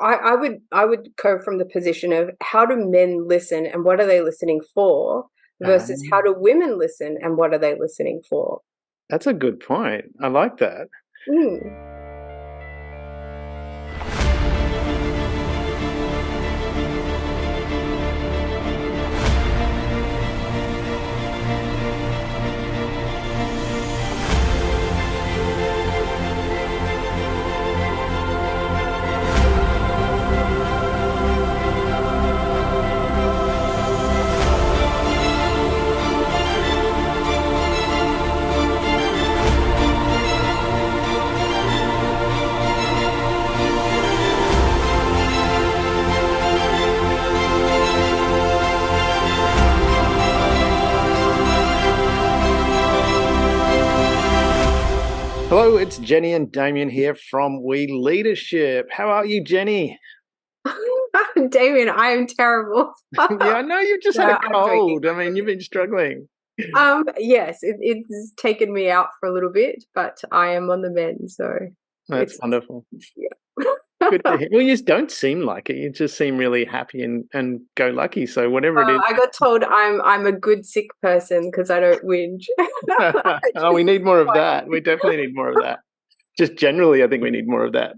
I would go from the position of how do men listen and what are they listening for versus how Um, do women listen and what are they listening for? that's a good point. I like that. Mm. Hello, it's Jenny and Damien here from We Leadership. How are you, Jenny? Damien, I am terrible. Yeah, I know you've just had a No, I'm joking. cold. I mean, you've been struggling. Yes, it's taken me out for a little bit, but I am on the mend, so That's it's wonderful. yeah. Good to hear. Well, you just don't seem like it. You just seem really happy and go lucky. So whatever it is. I got told I'm a good sick person because I don't whinge. Oh, we Just need more of like, that. We definitely need more of that. Just generally, I think we need more of that.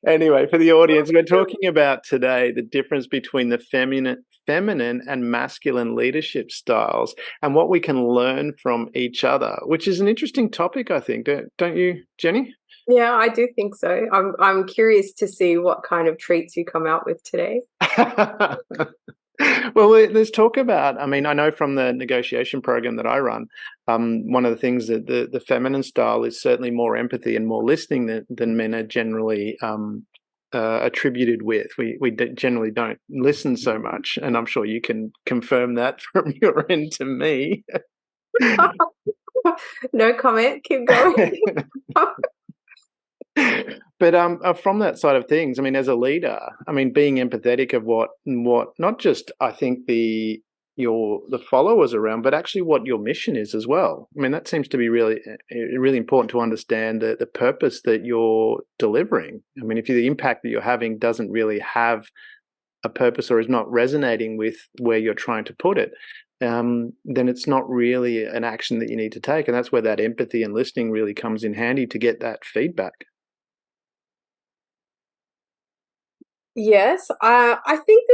Anyway, for the audience, we're talking about today the difference between the feminine and masculine leadership styles and what we can learn from each other, which is an interesting topic, I think. Don't you, Jenny? yeah, I do think so. I'm curious to see what kind of treats you come out with today. Well, let's talk about. I mean, I know from the negotiation program that I run, one of the things that the feminine style is certainly more empathy and more listening than men are generally attributed with. We generally don't listen so much, and I'm sure you can confirm that from your end to me. No comment. Keep going. But from that side of things, I mean, as a leader, I mean, being empathetic of what not just I think the followers around, but actually what your mission is as well. I mean, that seems to be really important to understand the purpose that you're delivering. I mean, if the impact that you're having doesn't really have a purpose or is not resonating with where you're trying to put it, then it's not really an action that you need to take, and that's where that empathy and listening really comes in handy to get that feedback. Yes, I think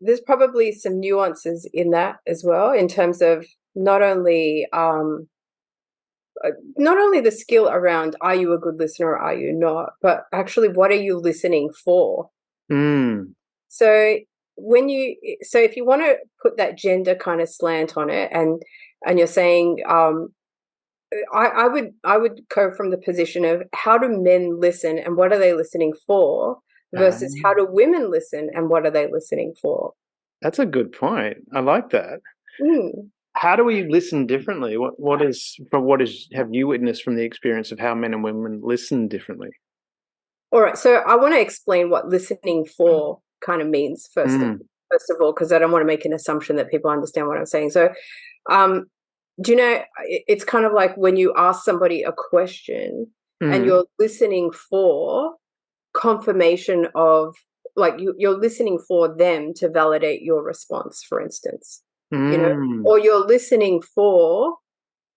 there's probably some nuances in that as well, in terms of not only not only the skill around are you a good listener or are you not, but actually what are you listening for? Mm. So so if you want to put that gender kind of slant on it, and you're saying I would go from the position of how do men listen and what are they listening for versus how do women listen and what are they listening for? That's a good point. I like that. Mm. How do we listen differently? What is have you witnessed from the experience of how men and women listen differently? All right, so I want to explain what listening for kind of means Mm. first of all, because I don't want to make an assumption that people understand what I'm saying. So, um, do you know, it's kind of like when you ask somebody a question and Mm. you're listening for confirmation of, like, you're listening for them to validate your response, for instance, you know, Mm. or you're listening for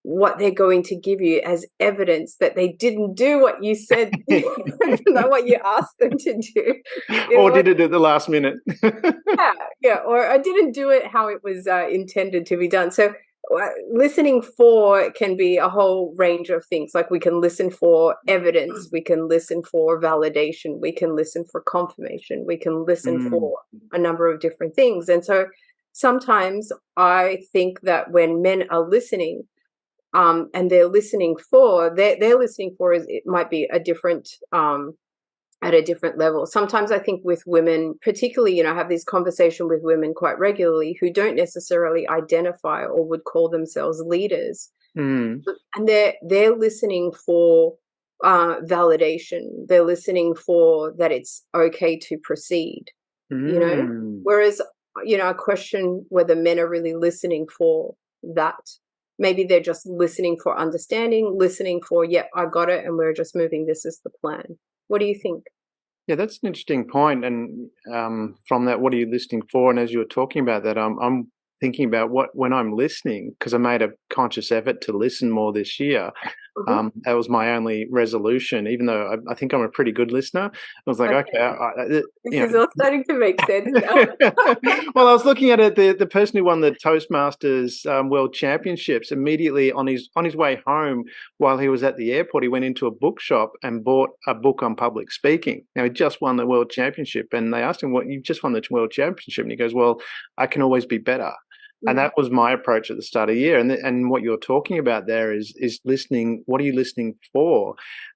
what they're going to give you as evidence that they didn't do what you said, not what you asked them to do. You Or know, did it at the last minute? yeah, yeah, or I didn't do it how it was intended to be done. So, listening for can be a whole range of things. Like we can listen for evidence, we can listen for validation, we can listen for confirmation, we can listen Mm. for a number of different things. And so, sometimes I think that when men are listening, and they're listening for is it might be a different at a different level. Sometimes I think with women, particularly, I have this conversation with women quite regularly who don't necessarily identify or would call themselves leaders, Mm. and they're listening for validation. They're listening for that it's okay to proceed. You know, Mm. whereas I question whether men are really listening for that. Maybe they're just listening for understanding, listening for, yep, I got it, and we're just moving. This is the plan. What do you think? Yeah, that's an interesting point. And from that, what are you listening for? And as you were talking about that, I'm thinking about what when I'm listening, because I made a conscious effort to listen more this year. Mhm. That was my only resolution, even though I think I'm a pretty good listener. I was like, okay, Okay. This you is all starting to make sense now. well, I was looking at it. The person who won the Toastmasters World Championships immediately on his way home, while he was at the airport, he went into a bookshop and bought a book on public speaking. Now he just won the World Championship, and they asked him, "What you just won the World Championship?" And he goes, "Well, I can always be better." And Mm, that was my approach at the start of the year. And what you're talking about there is listening. What are you listening for?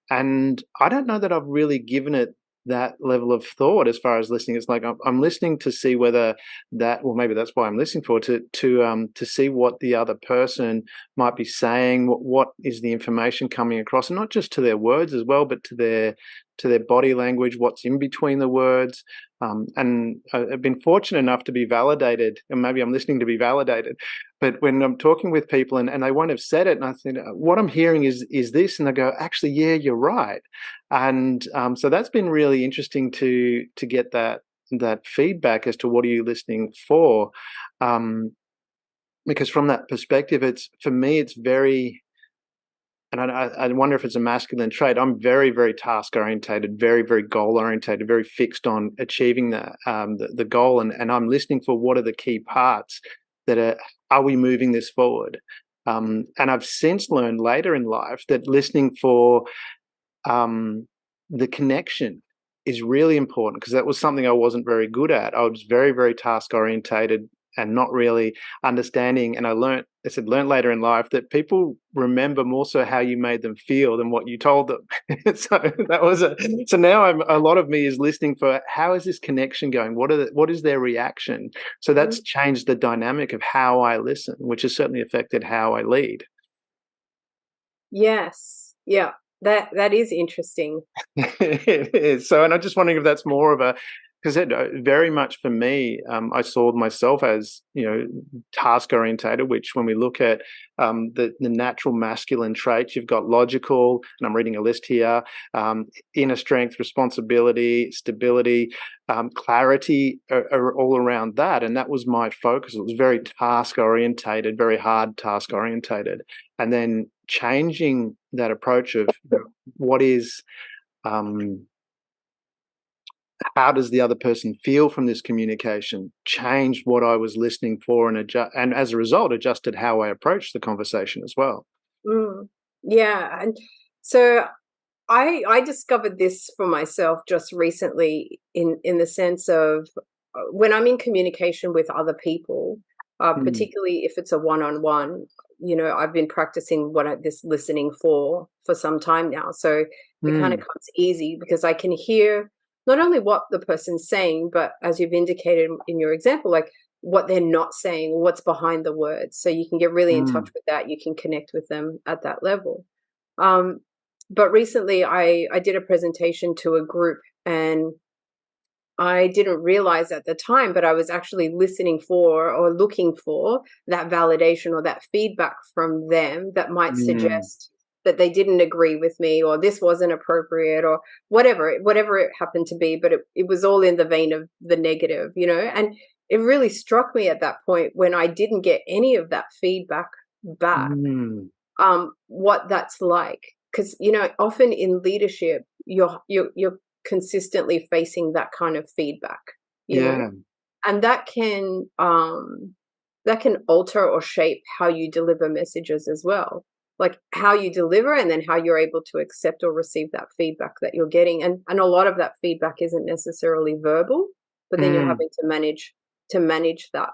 And I don't know that I've really given it that level of thought as far as listening. It's like I'm listening to see whether that, well, maybe that's why I'm listening for, to see what the other person might be saying, what is the information coming across, and not just to their words as well, but to their body language, what's in between the words. And I've been fortunate enough to be validated, and maybe I'm listening to be validated. But when I'm talking with people and they won't have said it, and I think what I'm hearing is this, and they go, actually, yeah, you're right. And so that's been really interesting to get that feedback as to what are you listening for, because from that perspective, it's for me, it's very, and I wonder if it's a masculine trait. I'm very, very task orientated, very, very goal orientated, very fixed on achieving the goal, and I'm listening for what are the key parts that are we moving this forward. And I've since learned later in life that listening for the connection is really important, because that was something I wasn't very good at. I was very, very task orientated and not really understanding. And I said, learned later in life that people remember more so how you made them feel than what you told them. So that was so now a lot of me is listening for how is this connection going? What is their reaction? So that's mm. changed the dynamic of how I listen, which has certainly affected how I lead. Yes. Yeah. That is interesting. It is. So, and I'm just wondering if that's more of a, because it very much for me, I saw myself as, task orientated, which when we look at the natural masculine traits, you've got logical, and I'm reading a list here, inner strength, responsibility, stability, clarity are all around that. And that was my focus. It was very task orientated, very hard task orientated. And then changing that approach of what is, um, how does the other person feel from this communication, changed what I was listening for, and as a result adjusted how I approached the conversation as well. Mm. Yeah. And so I discovered this for myself just recently in the sense of when I'm in communication with other people, Mm, particularly if it's a one-on-one, I've been practicing this listening for some time now. So it kind of mm, comes easy because I can hear not only what the person's saying, but as you've indicated in your example, like what they're not saying, what's behind the words. So you can get really in touch mm, with that. You can connect with them at that level. Um, but recently I did a presentation to a group, and I didn't realize at the time, but I was actually listening for or looking for that validation or that feedback from them that might mm, suggest that they didn't agree with me, or this wasn't appropriate, or whatever it happened to be, but it was all in the vein of the negative, and it really struck me at that point when I didn't get any of that feedback back, mm. what that's like. Because often in leadership, you're consistently facing that kind of feedback, you know, Yeah. and that can alter or shape how you deliver messages as well, like how you deliver, and then how you're able to accept or receive that feedback that you're getting, and a lot of that feedback isn't necessarily verbal, but then you're Mm, having to manage that.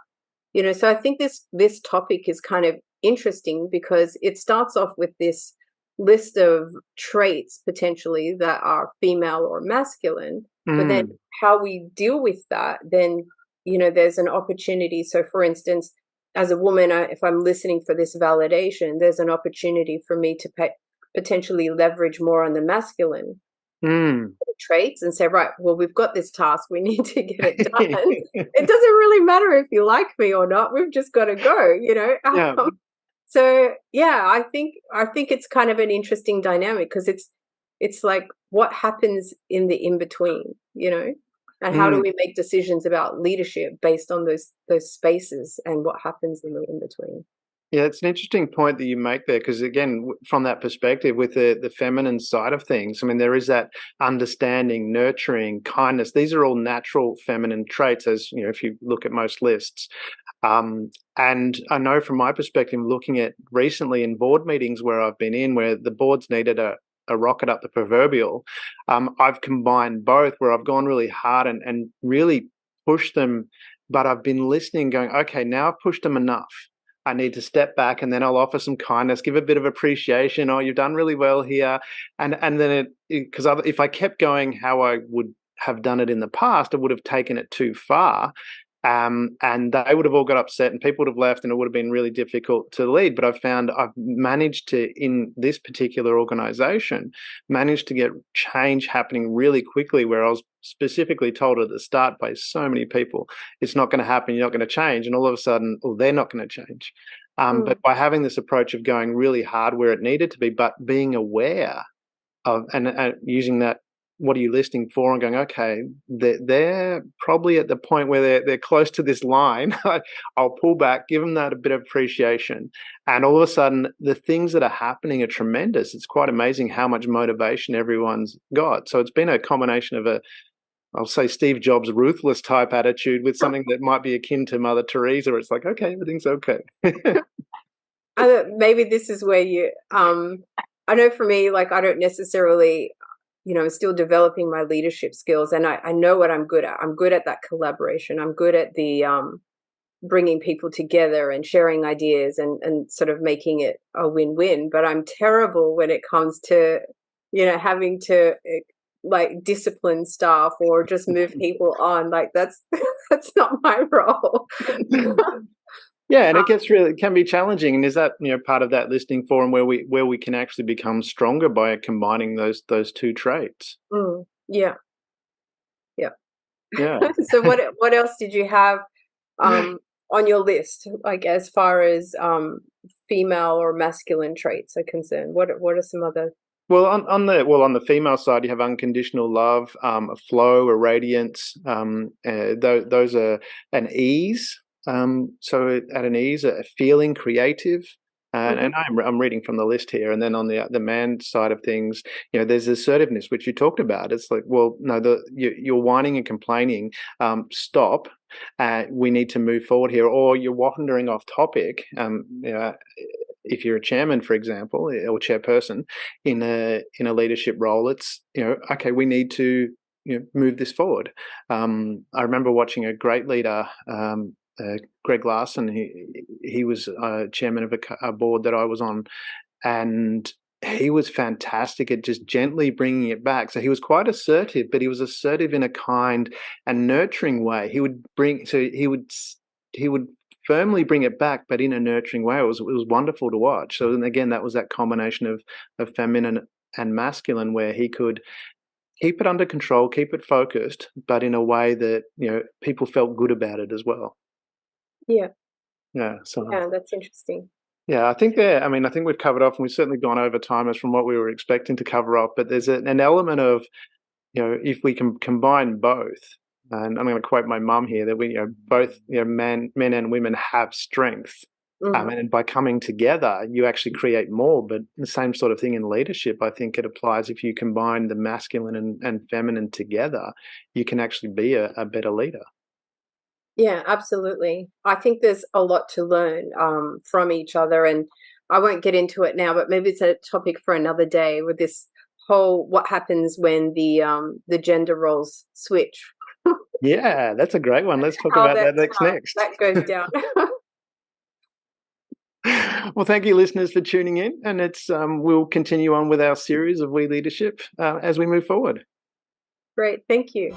So I think this topic is kind of interesting because it starts off with this list of traits potentially that are female or masculine, but then mm, how we deal with that, then there's an opportunity. So for instance, as a woman, if I'm listening for this validation, there's an opportunity for me to potentially leverage more on the masculine mm. traits and say, right, well, we've got this task, we need to get it done. It doesn't really matter if you like me or not. We've just got to go. Yeah. So yeah, I think it's kind of an interesting dynamic because it's like what happens in the in-between, you know? And how do we make decisions about leadership based on those spaces and what happens in the in-between? Yeah, it's an interesting point that you make there because, again, from that perspective, with the feminine side of things, I mean, there is that understanding, nurturing, kindness. These are all natural feminine traits, as you know, if you look at most lists. And I know from my perspective, looking at recently in board meetings where I've been in, where the boards needed a rocket up the proverbial, I've combined both, where I've gone really hard and really pushed them, but I've been listening, going, okay, now I've pushed them enough. I need to step back, and then I'll offer some kindness, give a bit of appreciation. Oh, you've done really well here, and then because if I kept going how I would have done it in the past, I would have taken it too far, and they would have all got upset, and people would have left, and it would have been really difficult to lead. But I've found I've managed to, in this particular organisation, managed to get change happening really quickly, where I was specifically told at the start by so many people, it's not going to happen, you're not going to change, and all of a sudden, well, they're not going to change. But by having this approach of going really hard where it needed to be, but being aware of and using that, what are you listening for, and going, okay, they're probably at the point where they're close to this line. I'll pull back, give them that a bit of appreciation, and all of a sudden the things that are happening are tremendous. It's quite amazing how much motivation everyone's got. So it's been a combination of I'll say Steve Jobs ruthless type attitude with something that might be akin to Mother Teresa, where it's like, okay, everything's okay. Maybe this is where I know for me, like, I don't necessarily, I'm still developing my leadership skills, and I know what I'm good at. I'm good at that collaboration. I'm good at the bringing people together and sharing ideas and sort of making it a win-win. But I'm terrible when it comes to, having to like discipline staff or just move people on. Like that's not my role. Yeah, and it can be challenging. And is that part of that listening forum where we can actually become stronger by combining those two traits? Yeah. Yeah. So what else did you have on your list, like as far as female or masculine traits are concerned? What are some other? Well, on the female side, you have unconditional love, a flow, a radiance. Those are an ease. So at an ease, a feeling creative, and I'm reading from the list here. And then on the man side of things, there's assertiveness, which you talked about. It's like, well, no, you're whining and complaining. Stop. We need to move forward here, or you're wandering off topic. If you're a chairman, for example, or chairperson in a leadership role, it's okay, we need to move this forward. I remember watching a great leader, Greg Larson. He was chairman of a board that I was on, and he was fantastic at just gently bringing it back. So he was quite assertive, but he was assertive in a kind and nurturing way. He would firmly bring it back, but in a nurturing way. It was wonderful to watch. So, and again, that was that combination of feminine and masculine, where he could keep it under control, keep it focused, but in a way that people felt good about it as well. Yeah. So yeah, that's interesting. Yeah, I think we've covered off, and we've certainly gone over time as from what we were expecting to cover off. But there's an element of if we can combine both. And I'm going to quote my mum here, that we, both, men and women have strength. And by coming together, you actually create more. But the same sort of thing in leadership, I think it applies. If you combine the masculine and feminine together, you can actually be a better leader. Yeah, absolutely. I think there's a lot to learn from each other. And I won't get into it now, but maybe it's a topic for another day, with this whole what happens when the gender roles switch. Yeah, that's a great one. Let's talk about that next. That goes down. Well, thank you, listeners, for tuning in, and we'll continue on with our series of We Leadership as we move forward. Great, thank you.